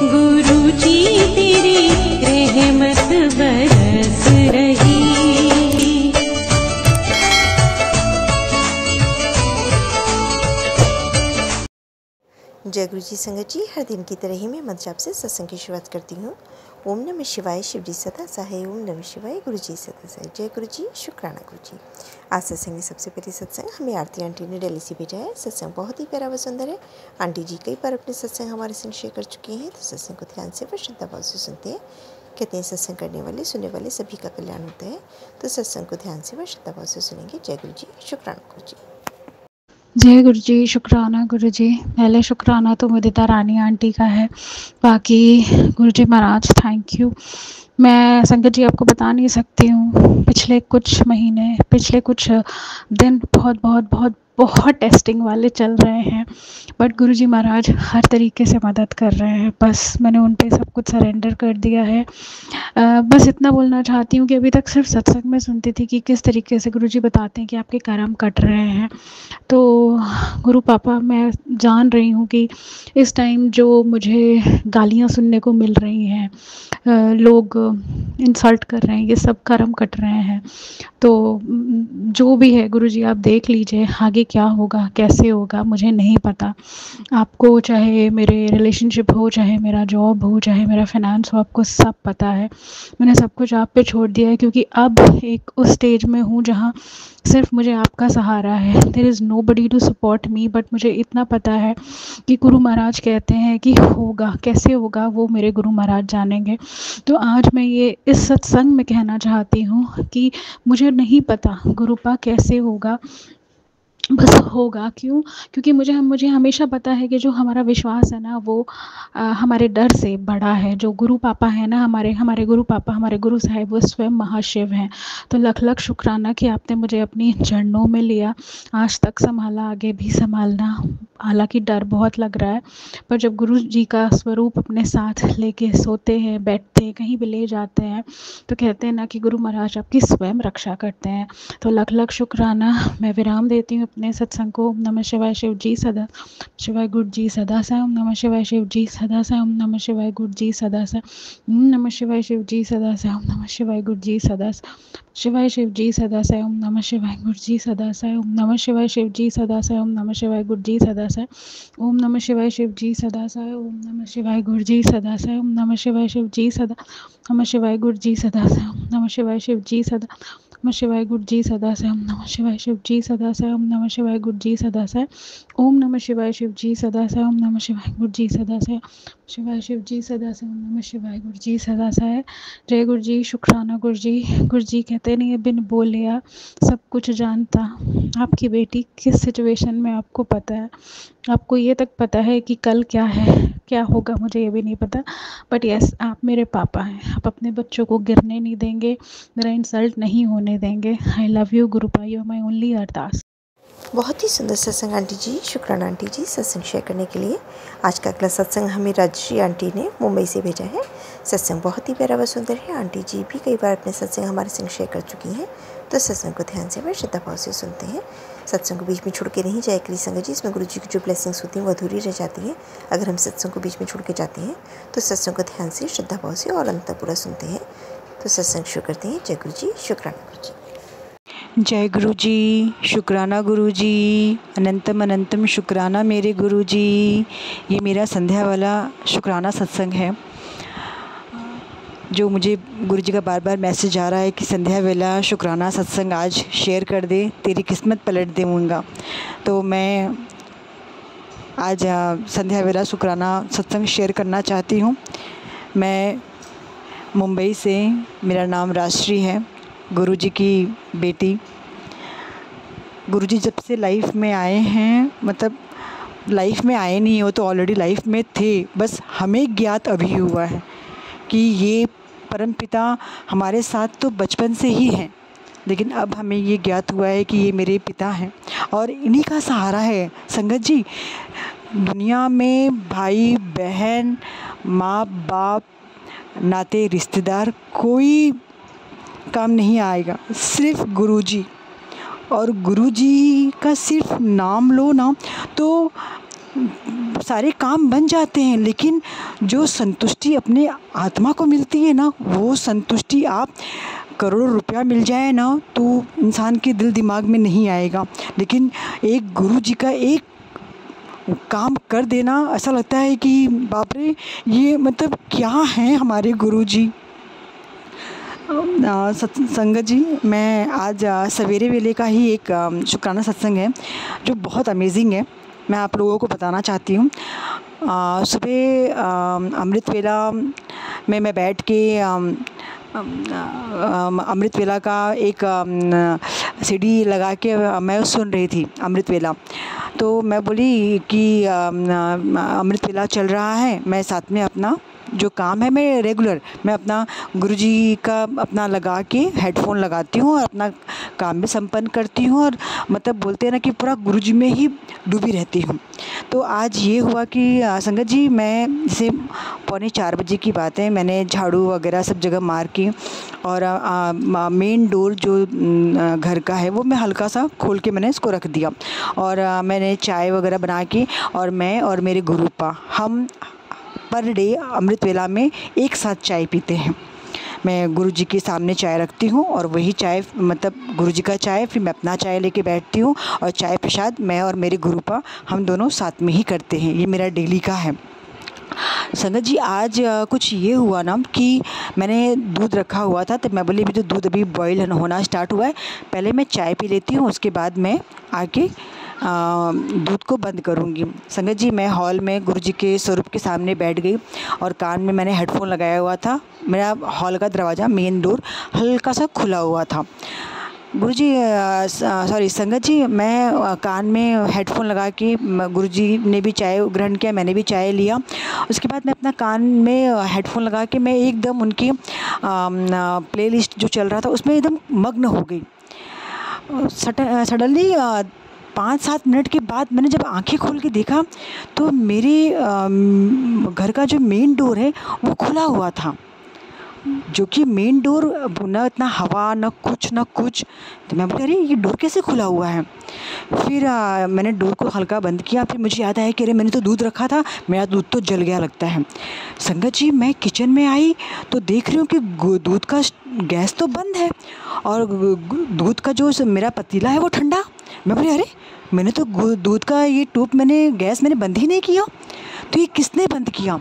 गुरु जी तेरी रहमत बरस रही। जय गुरु जी संगत जी, हर दिन की तरह ही मैं मंत्र जाप से सत्संग की शुरुआत करती हूँ। ओम नमः शिवाय, शिव जी सदा सहाय। ओम नमः शिवाय, गुरु जी सदा सहाय। जय गुरु जी, शुक्राना गुरु जी। आज सत्संग में सबसे पहले सत्संग हमें आरती आंटी ने दिल्ली से भेजा है। सत्संग बहुत ही प्यारा व सुंदर है। आंटी जी कई बार अपने सत्संग हमारे संग शेयर कर चुकी हैं, तो सत्संग को ध्यान से व श्रद्धा भाव से सुनते हैं। कहते हैं सत्संग करने वाले सुनने वाले सभी का कल्याण होता है, तो सत्संग को ध्यान से व श्रद्धा भाव से सुनेंगे। जय गुरु जी, शुक्राना गुरु जी। जय गुरु जी, शुक्राना गुरु जी। पहले शुक्राना तो मुदिता रानी आंटी का है, बाकी गुरु जी महाराज थैंक यू। मैं संगत जी आपको बता नहीं सकती हूँ, पिछले कुछ महीने, पिछले कुछ दिन बहुत बहुत बहुत बहुत टेस्टिंग वाले चल रहे हैं, बट गुरु जी महाराज हर तरीके से मदद कर रहे हैं। बस मैंने उन पे सब कुछ सरेंडर कर दिया है। बस इतना बोलना चाहती हूँ कि अभी तक सिर्फ सत्संग में सुनती थी कि किस तरीके से गुरु जी बताते हैं कि आपके कर्म कट रहे हैं। तो गुरु पापा, मैं जान रही हूँ कि इस टाइम जो मुझे गालियाँ सुनने को मिल रही हैं, लोग इंसल्ट कर रहे हैं, ये सब कर्म कट रहे हैं। तो जो भी है गुरु जी आप देख लीजिए, आगे क्या होगा कैसे होगा मुझे नहीं पता। आपको चाहे मेरे रिलेशनशिप हो, चाहे मेरा जॉब हो, चाहे मेरा फाइनेंस हो, आपको सब पता है। मैंने सब कुछ आप पे छोड़ दिया है, क्योंकि अब एक उस स्टेज में हूँ जहाँ सिर्फ मुझे आपका सहारा है। There is nobody to support me, but मुझे इतना पता है कि गुरु महाराज कहते हैं कि होगा, कैसे होगा वो मेरे गुरु महाराज जानेंगे। तो आज मैं ये इस सत्संग में कहना चाहती हूँ कि मुझे नहीं पता गुरुपा कैसे होगा, बस होगा। क्यों? क्योंकि मुझे हमेशा पता है कि जो हमारा विश्वास है ना, वो हमारे डर से बड़ा है। जो गुरु पापा है ना, हमारे गुरु पापा, हमारे गुरु साहिब, वो स्वयं महाशिव हैं। तो लख लख शुक्राना कि आपने मुझे अपनी चरणों में लिया, आज तक संभाला, आगे भी संभालना। हालांकि डर बहुत लग रहा है, पर जब गुरु जी का स्वरूप अपने साथ लेके सोते हैं, बैठते हैं, कहीं भी ले जाते हैं, तो कहते हैं ना कि गुरु महाराज आपकी स्वयं रक्षा करते हैं। तो लख लख शुक्राना। मैं विराम देती हूँ अपने सत्संग को। ओम नमः शिवाय, शिव जी सदा शिवाय, गुरु जी सदा से। ओम नमः शिवाय, शिव जी सदा से। ओम नमः शिवाय, गुरु जी सदा से। ओम नमः शिवाय, शिव जी सदा से। ओम नमः शिवाय, गुरु जी सदा से। शिवाय शिव जी सदा से। ओम नमः शिवाय, गुरु जी सदा से। ओम नमः शिवाय, शिव जी सदा से। ओम नमः शिवाय, गुरु जी सदा से। ओम नमः शिवाय, शिव जी सदा से। ओम नमः शिवाय, गुरु जी सदा से। ओम नमः शिवाय, शिव जी सदा। नमः शिवाय, गुरु जी सदा से। ओम नमः शिवाय, शिव जी सदा। नमः शिवाय, गुरु जी सदा से। ओम नमः शिवाय, शिव जी सदा से। ओम नमः शिवाय, गुरु जी सदा से। ओम नमः शिवाय, शिव जी सदा से। ओम नमः शिवाय, गुरु जी सदा से। शिवाय शिव जी सदा से। ओम नमः शिवाय, गुरु जी सदा से। जय गुरु जी, शुक्राना गुरु जी। गुरु जी कहते नहीं है बिन बोलिया सब कुछ जानता। आपकी बेटी किस सिचुएशन में आपको पता है, आपको ये तक पता है कि कल क्या है, क्या होगा मुझे ये भी नहीं पता, बट यस आप मेरे पापा हैं। आप अपने बच्चों को गिरने नहीं देंगे, मेरा इंसल्ट नहीं होने देंगे। I love you Gurupa, you are my only अरदास। बहुत ही सुंदर सत्संग आंटी जी, शुक्राना आंटी जी सत्संग शेयर करने के लिए। आज का अगला सत्संग हमें राजश्री आंटी ने मुंबई से भेजा है। सत्संग बहुत ही प्यारा व सुंदर है। आंटी जी भी कई बार अपने सत्संग हमारे संग शेयर कर चुकी हैं, तो सत्संग को ध्यान से व श्रद्धा भाव से सुनते हैं। सत्संग को बीच में छोड़ के नहीं जाए करी संगत जी, इसमें गुरु जी की जो ब्लेसिंग्स होती हैं वो अधूरी रह जाती हैं अगर हम सत्संग को बीच में छोड़ के जाते हैं। तो सत्संग को ध्यान से श्रद्धा भाव से और अंत तक पूरा सुनते हैं। तो सत्संग शुरू करते हैं। जय गुरु जी, शुक्राना गुरु जी। जय गुरु जी, शुक्राना गुरु जी, अनंतम अनंतम शुक्राना मेरे गुरु जी। ये मेरा संध्या वाला शुक्राना सत्संग है, जो मुझे गुरु जी का बार बार मैसेज आ रहा है कि संध्या वेला शुक्राना सत्संग आज शेयर कर दे, तेरी किस्मत पलट देऊँगा। तो मैं आज संध्या वेला शुक्राना सत्संग शेयर करना चाहती हूँ। मैं मुंबई से, मेरा नाम राजश्री है, गुरु जी की बेटी। गुरु जी जब से लाइफ में आए हैं, मतलब लाइफ में आए नहीं हो तो ऑलरेडी लाइफ में थे, बस हमें ज्ञात अभी हुआ है कि ये परमपिता हमारे साथ तो बचपन से ही हैं, लेकिन अब हमें ये ज्ञात हुआ है कि ये मेरे पिता हैं और इन्हीं का सहारा है। संगत जी, दुनिया में भाई बहन, माँ बाप, नाते रिश्तेदार कोई काम नहीं आएगा, सिर्फ गुरुजी। और गुरुजी का सिर्फ नाम लो ना तो सारे काम बन जाते हैं, लेकिन जो संतुष्टि अपने आत्मा को मिलती है ना, वो संतुष्टि आप करोड़ों रुपया मिल जाए ना तो इंसान के दिल दिमाग में नहीं आएगा। लेकिन एक गुरु जी का एक काम कर देना, ऐसा लगता है कि बाप रे, ये मतलब क्या हैं हमारे गुरु जी। संगत जी, मैं आज सवेरे वेले का ही एक शुक्राना सत्संग है जो बहुत अमेजिंग है, मैं आप लोगों को बताना चाहती हूँ। सुबह अमृत वेला में मैं बैठ के अमृत वेला का एक सीडी लगा के मैं सुन रही थी अमृत वेला। तो मैं बोली कि अमृत वेला चल रहा है, मैं साथ में अपना जो काम है मैं अपना गुरुजी का अपना लगा के हेडफोन लगाती हूँ और अपना काम भी संपन्न करती हूँ, और मतलब बोलते हैं ना कि पूरा गुरुजी में ही डूबी रहती हूँ। तो आज ये हुआ कि संगत जी, मैं जैसे 3:45 बजे की बात है, मैंने झाड़ू वगैरह सब जगह मार के और मेन डोर जो घर का है वो मैं हल्का सा खोल के मैंने इसको रख दिया, और मैंने चाय वगैरह बना के, और मैं और मेरे गुरुपा हम पर डे अमृत वेला में एक साथ चाय पीते हैं। मैं गुरुजी के सामने चाय रखती हूँ और वही चाय मतलब गुरुजी का चाय, फिर मैं अपना चाय लेके बैठती हूँ, और चाय प्रसाद मैं और मेरे गुरुपा हम दोनों साथ में ही करते हैं। ये मेरा डेली का है। संगत जी, आज कुछ ये हुआ ना कि मैंने दूध रखा हुआ था, तो मैं बोली अभी तो दूध अभी बॉईल होना स्टार्ट हुआ है, पहले मैं चाय पी लेती हूँ, उसके बाद मैं आके दूध को बंद करूँगी। संगत जी, मैं हॉल में गुरुजी के स्वरूप के सामने बैठ गई और कान में मैंने हेडफोन लगाया हुआ था। मेरा हॉल का दरवाज़ा मेन डोर हल्का सा खुला हुआ था। गुरुजी सॉरी संगत जी, मैं कान में हेडफोन लगा के गुरुजी ने भी चाय ग्रहण किया, मैंने भी चाय लिया। उसके बाद मैं अपना कान में हेडफोन लगा के मैं एकदम उनकी प्लेलिस्ट जो चल रहा था उसमें एकदम मग्न हो गई। सडनली 5-7 मिनट के बाद मैंने जब आंखें खोल के देखा तो मेरे घर का जो मेन डोर है वो खुला हुआ था, जो कि मेन डोर न इतना हवा न कुछ। तो मैं बोली अरे ये डोर कैसे खुला हुआ है। फिर मैंने डोर को हल्का बंद किया। फिर मुझे याद आया कि अरे मैंने तो दूध रखा था, मेरा दूध तो जल गया लगता है। संगत जी, मैं किचन में आई तो देख रही हूँ कि दूध का गैस तो बंद है और दूध का जो मेरा पतीला है वो ठंडा। मैं बोली अरे मैंने तो दूध का ये टूप गैस मैंने बंद ही नहीं किया, तो ये किसने बंद किया।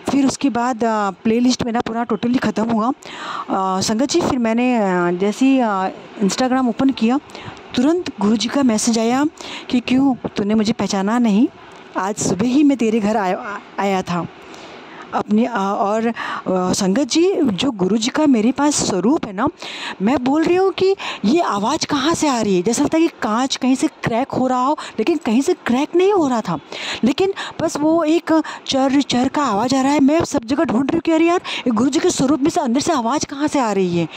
फिर उसके बाद प्लेलिस्ट मेरा पूरा टोटली ख़त्म हुआ। संगत जी, फिर मैंने जैसे ही इंस्टाग्राम ओपन किया, तुरंत गुरुजी का मैसेज आया कि क्यों तूने मुझे पहचाना नहीं, आज सुबह ही मैं तेरे घर आया था अपने और संगत जी, जो गुरुजी का मेरे पास स्वरूप है ना, मैं बोल रही हूँ कि ये आवाज़ कहाँ से आ रही है। जैसा लगता है कि कांच कहीं से क्रैक हो रहा हो, लेकिन कहीं से क्रैक नहीं हो रहा था, लेकिन बस वो एक चर का आवाज़ आ रहा है। मैं सब जगह ढूंढ रही हूँ कि अरे यार ये गुरुजी के स्वरूप में से अंदर से आवाज़ कहाँ से आ रही है।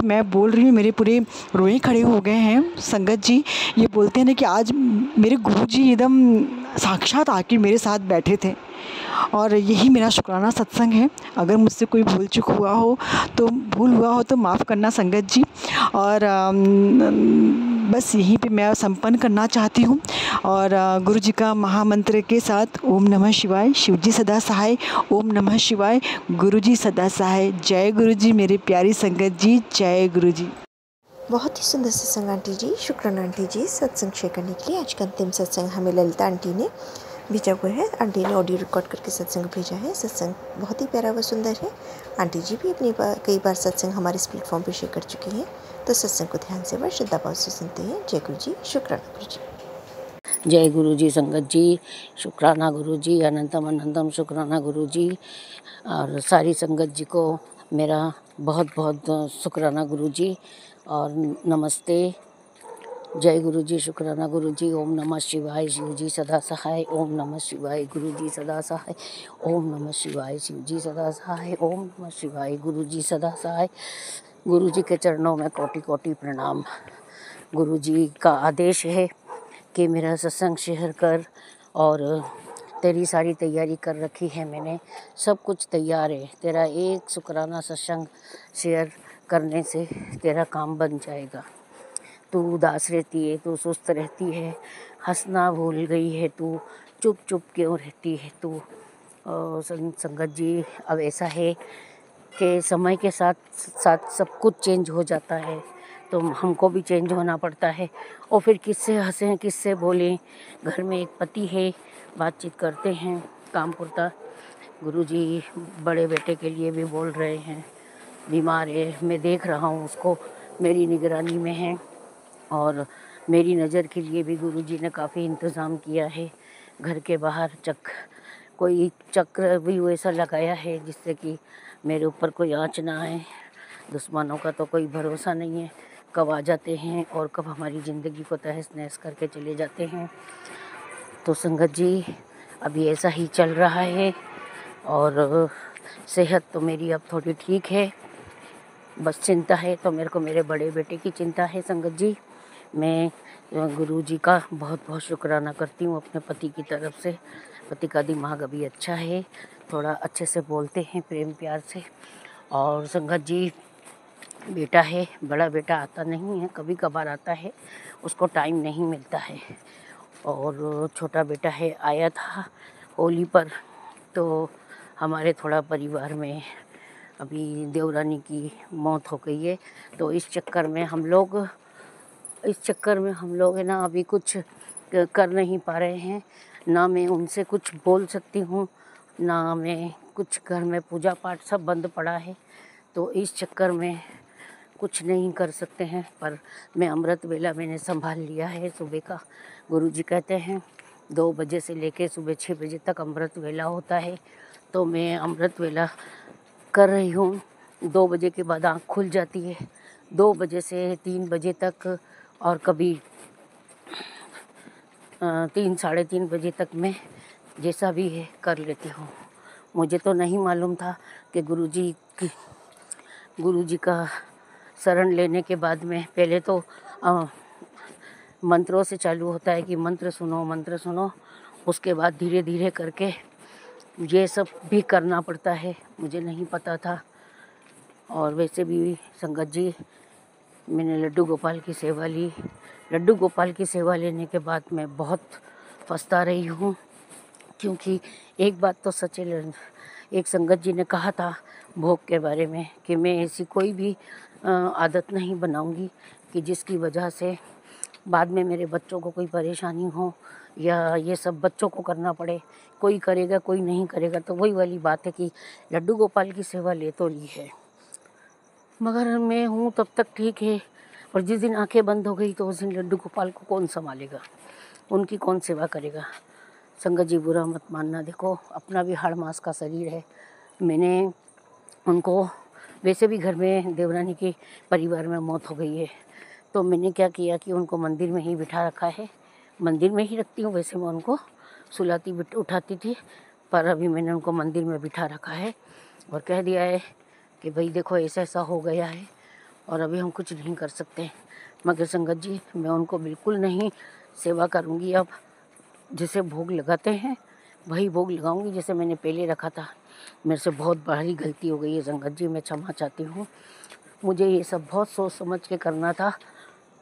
मैं बोल रही हूँ, मेरे पूरे रोए खड़े हो गए हैं। संगत जी, ये बोलते हैं ना कि आज मेरे गुरुजी एकदम साक्षात आके मेरे साथ बैठे थे, और यही मेरा शुक्राना सत्संग है। अगर मुझसे कोई भूल हुआ हो तो माफ़ करना संगत जी। और बस यहीं पे मैं संपन्न करना चाहती हूँ, और गुरु जी का महामंत्र के साथ ओम नमः शिवाय, शिव जी सदा सहाय, ओम नमः शिवाय, गुरु जी सदा सहाय। जय गुरु जी मेरे प्यारी संगत जी, जय गुरु जी। बहुत ही सुंदर सत्संग आंटी जी, शुक्राना आंटी जी सत्संग शेयर करने के लिए। आज का अंतिम सत्संग हमें ललिता आंटी ने भेजा हुआ है। आंटी ने ऑडियो रिकॉर्ड करके सत्संग भेजा है। सत्संग बहुत ही प्यारा व सुंदर है। आंटी जी भी अपनी कई बार सत्संग हमारे इस प्लेटफॉर्म पर शेयर कर चुकी हैं, तो सत्संग को ध्यान से व श्रद्धा भाव से सुनते हैं। जय गुरु जी, शुक्राना गुरु जी। जय गुरु जी संगत जी, शुक्राना गुरु जी, अनंतम अनंतम शुक्राना गुरु जी, और सारी संगत जी को मेरा बहुत बहुत शुक्राना गुरु जी और नमस्ते। जय गुरु जी, शुक्राना गुरु जी। ओम नमः शिवाय, शिव जी सदा सहाय, ओम नमः शिवाय, गुरु जी सदा सहाय, ओम नमः शिवाय, शिव जी सदा सहाय, ओम नमः शिवाय, गुरु जी सदा सहाय। गुरु जी के चरणों में कोटि कोटि प्रणाम। गुरु जी का आदेश है कि मेरा सत्संग शेयर कर, और तेरी सारी तैयारी कर रखी है मैंने, सब कुछ तैयार है। तेरा एक शुक्राना सत्संग शेयर करने से तेरा काम बन जाएगा। तू उदास रहती है, तू सुस्त रहती है, हंसना भूल गई है तू, चुप चुप क्यों रहती है तू। संगत जी, अब ऐसा है कि समय के साथ साथ सब कुछ चेंज हो जाता है, तो हमको भी चेंज होना पड़ता है। और फिर किससे हंसें, किससे बोलें। घर में एक पति है, बातचीत करते हैं काम पुरता। गुरुजी बड़े बेटे के लिए भी बोल रहे हैं, बीमार है, मैं देख रहा हूँ उसको, मेरी निगरानी में है। और मेरी नज़र के लिए भी गुरुजी ने काफ़ी इंतज़ाम किया है। घर के बाहर कोई चक्र भी वैसा लगाया है जिससे कि मेरे ऊपर कोई आँच ना आए। दुश्मनों का तो कोई भरोसा नहीं है, कब आ जाते हैं और कब हमारी ज़िंदगी को तहस नहस करके चले जाते हैं। तो संगत जी, अभी ऐसा ही चल रहा है और सेहत तो मेरी अब थोड़ी ठीक है। बस चिंता है तो मेरे को मेरे बड़े बेटे की चिंता है। संगत जी, मैं गुरुजी का बहुत बहुत शुक्राना करती हूँ अपने पति की तरफ से। पति का दिमाग अभी अच्छा है, थोड़ा अच्छे से बोलते हैं, प्रेम प्यार से। और संगत जी, बेटा है, बड़ा बेटा आता नहीं है, कभी कभार आता है, उसको टाइम नहीं मिलता है। और छोटा बेटा है, आया था होली पर। तो हमारे थोड़ा परिवार में अभी देवरानी की मौत हो गई है, तो इस चक्कर में हम लोग है ना, अभी कुछ कर नहीं पा रहे हैं। ना मैं उनसे कुछ बोल सकती हूँ, ना मैं कुछ, घर में पूजा पाठ सब बंद पड़ा है, तो इस चक्कर में कुछ नहीं कर सकते हैं। पर मैं अमृत वेला मैंने संभाल लिया है सुबह का। गुरुजी कहते हैं 2 बजे से लेके सुबह 6 बजे तक अमृत वेला होता है, तो मैं अमृत वेला कर रही हूँ। 2 बजे के बाद आँख खुल जाती है, 2 बजे से 3 बजे तक, और कभी 3 साढ़े 3 बजे तक मैं जैसा भी है कर लेती हूँ। मुझे तो नहीं मालूम था कि गुरुजी का शरण लेने के बाद में पहले तो मंत्रों से चालू होता है कि मंत्र सुनो। उसके बाद धीरे धीरे करके ये सब भी करना पड़ता है, मुझे नहीं पता था। और वैसे भी संगत जी, मैंने लड्डू गोपाल की सेवा ली। लड्डू गोपाल की सेवा लेने के बाद मैं बहुत पछता रही हूँ, क्योंकि एक बात तो सच है, एक संगत जी ने कहा था भोग के बारे में कि मैं ऐसी कोई भी आदत नहीं बनाऊंगी कि जिसकी वजह से बाद में मेरे बच्चों को कोई परेशानी हो, या ये सब बच्चों को करना पड़े। कोई करेगा, कोई नहीं करेगा, तो वही वाली बात है कि लड्डू गोपाल की सेवा ले तो ली है, मगर मैं हूँ तब तक ठीक है। और जिस दिन आंखें बंद हो गई तो उस दिन लड्डू गोपाल को कौन संभालेगा, उनकी कौन सेवा करेगा। संगत जी, बुरा मत मानना, देखो अपना भी हाड़ मास का शरीर है। मैंने उनको, वैसे भी घर में देवरानी के परिवार में मौत हो गई है, तो मैंने क्या किया कि उनको मंदिर में ही बिठा रखा है। मंदिर में ही रखती हूँ, वैसे मैं उनको सुलाती उठाती थी, पर अभी मैंने उनको मंदिर में बिठा रखा है और कह दिया है कि भाई देखो ऐसा ऐसा हो गया है और अभी हम कुछ नहीं कर सकते। मगर संगत जी, मैं उनको बिल्कुल नहीं सेवा करूँगी। अब जैसे भोग लगाते हैं वही भोग लगाऊंगी जैसे मैंने पहले रखा था। मेरे से बहुत बड़ी गलती हो गई है संगत जी, मैं क्षमा चाहती हूँ। मुझे ये सब बहुत सोच समझ के करना था,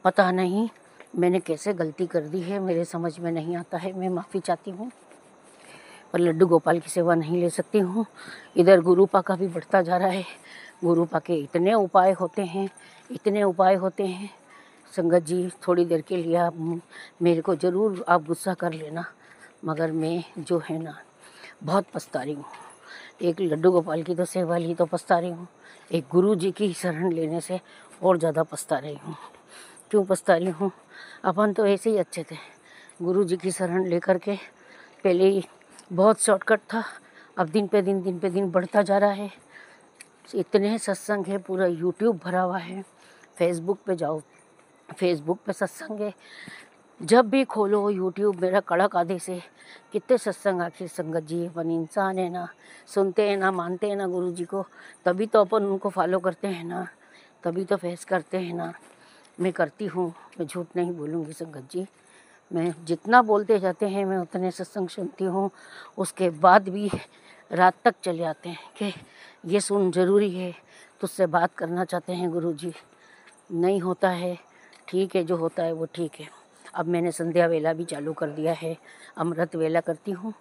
पता नहीं मैंने कैसे गलती कर दी है, मेरे समझ में नहीं आता है, मैं माफ़ी चाहती हूँ। पर लड्डू गोपाल की सेवा नहीं ले सकती हूँ। इधर गुरुपा का भी बढ़ता जा रहा है। गुरुपा के इतने उपाय होते हैं संगत जी, थोड़ी देर के लिए आप मेरे को ज़रूर आप गुस्सा कर लेना, मगर मैं जो है ना बहुत पछता रही हूँ। एक लड्डू गोपाल की तो सेवा ली तो पछता रही हूँ, एक गुरु जी की शरण लेने से और ज़्यादा पछता रही हूँ। क्यों पछता रही हूँ? अपन तो ऐसे ही अच्छे थे, गुरु जी की शरण लेकर के पहले ही बहुत शॉर्टकट था, अब दिन पे दिन बढ़ता जा रहा है। इतने सत्संग है, पूरा यूट्यूब भरा हुआ है, फेसबुक पे जाओ, फेसबुक पे सत्संग है, जब भी खोलो यूट्यूब मेरा कड़क आदेश है। कितने सत्संग, आखिर संगत जी अपन इंसान है ना, सुनते हैं ना, मानते हैं ना गुरु जी को, तभी तो अपन उनको फॉलो करते हैं ना, तभी तो फेस करते हैं ना। मैं करती हूँ, मैं झूठ नहीं बोलूँगी संगत जी। मैं जितना बोलते जाते हैं मैं उतने सत्संग सुनती हूँ, उसके बाद भी रात तक चले आते हैं कि ये सुन ज़रूरी है, तुझसे बात करना चाहते हैं गुरु जी, नहीं होता है ठीक है, जो होता है वो ठीक है। अब मैंने संध्या वेला भी चालू कर दिया है। अमृत वेला करती हूँ,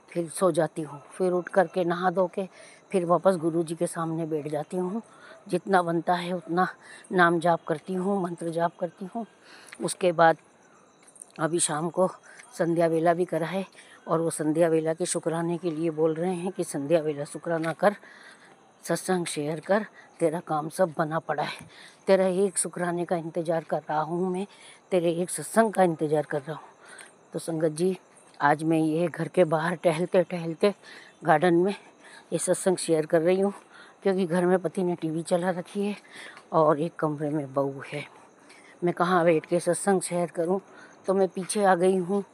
फिर सो जाती हूँ, फिर उठ करके नहा धो के फिर वापस गुरु जी के सामने बैठ जाती हूँ। जितना बनता है उतना नाम जाप करती हूँ, मंत्र जाप करती हूँ। उसके बाद अभी शाम को संध्या वेला भी करा है और वो संध्या वेला के शुक्राने के लिए बोल रहे हैं कि संध्या वेला शुक्राना कर, सत्संग शेयर कर, तेरा काम सब बना पड़ा है। तेरा एक शुक्राने का इंतज़ार कर रहा हूँ मैं, तेरे एक सत्संग का इंतज़ार कर रहा हूँ। तो संगत जी, आज मैं ये घर के बाहर टहलते टहलते गार्डन में ये सत्संग शेयर कर रही हूँ, क्योंकि घर में पति ने टीवी चला रखी है और एक कमरे में बहू है। मैं कहाँ बैठ के सत्संग शेयर करूँ, तो मैं पीछे आ गई हूँ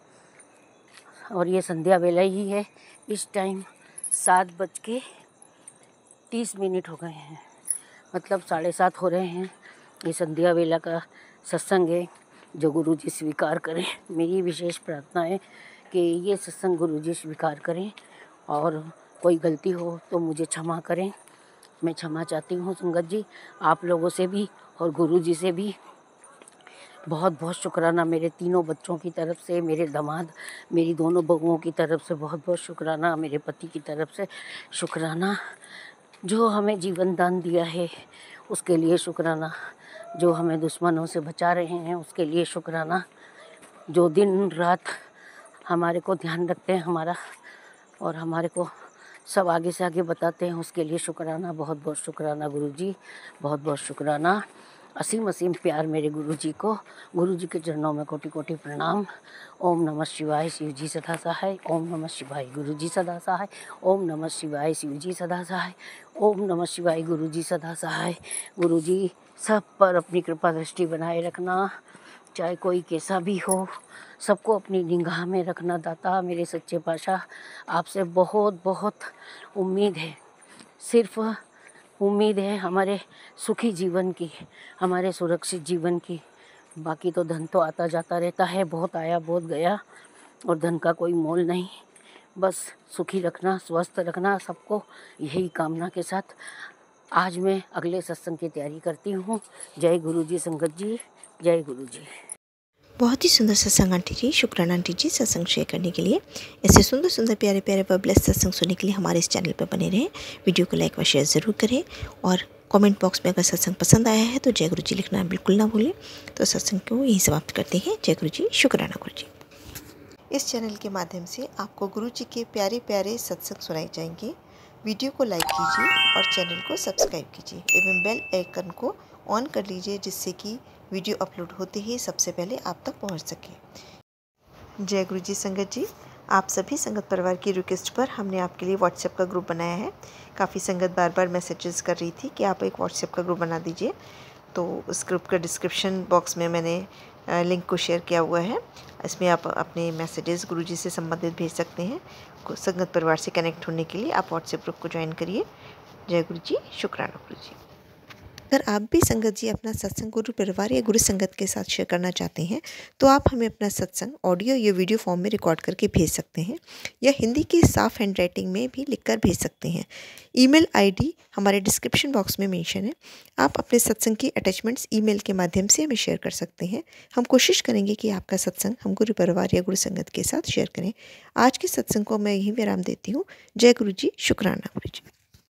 और ये संध्या वेला ही है। इस टाइम 7:30 हो गए हैं, मतलब 7:30 हो रहे हैं। ये संध्या वेला का सत्संग है, जो गुरु जी स्वीकार करें। मेरी विशेष प्रार्थना है कि ये सत्संग गुरु जी स्वीकार करें और कोई गलती हो तो मुझे क्षमा करें। मैं क्षमा चाहती हूँ संगत जी, आप लोगों से भी और गुरु जी से भी। बहुत बहुत शुक्राना मेरे तीनों बच्चों की तरफ से, मेरे दामाद, मेरी दोनों बहुओं की तरफ से बहुत बहुत शुक्राना, मेरे पति की तरफ से शुक्राना। जो हमें जीवन दान दिया है उसके लिए शुक्राना, जो हमें दुश्मनों से बचा रहे हैं उसके लिए शुक्राना, जो दिन रात हमारे को ध्यान रखते हैं हमारा और हमारे को सब आगे से आगे बताते हैं, उसके लिए शुक्राना। बहुत बहुत शुक्राना गुरुजी, बहुत बहुत शुक्राना। असीम असीम प्यार मेरे गुरुजी को। गुरुजी के चरणों में कोटि कोटि प्रणाम। ओम नमः शिवाय, शिव जी सदा सहाय। ओम नमः शिवाय, गुरुजी सदा सहाय। ओम नमः शिवाय, शिव जी सदा सहाय। ओम नमः शिवाय, गुरुजी सदा सहाय। गुरुजी सब पर अपनी कृपा दृष्टि बनाए रखना, चाहे कोई कैसा भी हो, सबको अपनी निगाह में रखना। दाता मेरे सच्चे पातशाह, आपसे बहुत बहुत उम्मीद है, सिर्फ उम्मीद है हमारे सुखी जीवन की, हमारे सुरक्षित जीवन की। बाकी तो धन तो आता जाता रहता है, बहुत आया बहुत गया, और धन का कोई मोल नहीं। बस सुखी रखना, स्वस्थ रखना सबको, यही कामना के साथ आज मैं अगले सत्संग की तैयारी करती हूँ। जय गुरु जी संगत जी, जय गुरु जी। बहुत ही सुंदर सत्संग आंटी जी, शुक्राना आंटी जी सत्संग शेयर करने के लिए। ऐसे सुंदर सुंदर प्यारे प्यारे व ब्लेस्ड सत्संग सुनने के लिए हमारे इस चैनल पर बने रहें। वीडियो को लाइक व शेयर ज़रूर करें और कमेंट बॉक्स में अगर सत्संग पसंद आया है तो जय गुरु जी लिखना बिल्कुल ना भूलें। तो सत्संग को यहीं समाप्त करते हैं। जय गुरु जी, शुक्राना गुरु जी। इस चैनल के माध्यम से आपको गुरु जी के प्यारे प्यारे सत्संग सुनाए जाएंगे। वीडियो को लाइक कीजिए और चैनल को सब्सक्राइब कीजिए एवं बेल आइकन को ऑन कर लीजिए, जिससे कि वीडियो अपलोड होते ही सबसे पहले आप तक पहुंच सके। जय गुरु जी संगत जी, आप सभी संगत परिवार की रिक्वेस्ट पर हमने आपके लिए व्हाट्सएप का ग्रुप बनाया है। काफ़ी संगत बार बार मैसेजेस कर रही थी कि आप एक व्हाट्सएप का ग्रुप बना दीजिए, तो उस ग्रुप का डिस्क्रिप्शन बॉक्स में मैंने लिंक को शेयर किया हुआ है। इसमें आप अपने मैसेजेस गुरु जी से संबंधित भेज सकते हैं। संगत परिवार से कनेक्ट होने के लिए आप व्हाट्सएप ग्रुप को ज्वाइन करिए। जय गुरु जी, शुक्राना गुरु जी। अगर आप भी संगत जी अपना सत्संग गुरु परिवार या गुरु संगत के साथ शेयर करना चाहते हैं तो आप हमें अपना सत्संग ऑडियो या वीडियो फॉर्म में रिकॉर्ड करके भेज सकते हैं, या हिंदी की साफ हैंड राइटिंग में भी लिखकर भेज सकते हैं। ईमेल आईडी हमारे डिस्क्रिप्शन बॉक्स में मेंशन है। आप अपने सत्संग की अटैचमेंट्स ईमेल के माध्यम से हमें शेयर कर सकते हैं। हम कोशिश करेंगे कि आपका सत्संग हम गुरु परिवार या गुरु संगत के साथ शेयर करें। आज के सत्संग को मैं यहीं विराम देती हूँ। जय गुरु जी, शुक्राना गुरु जी।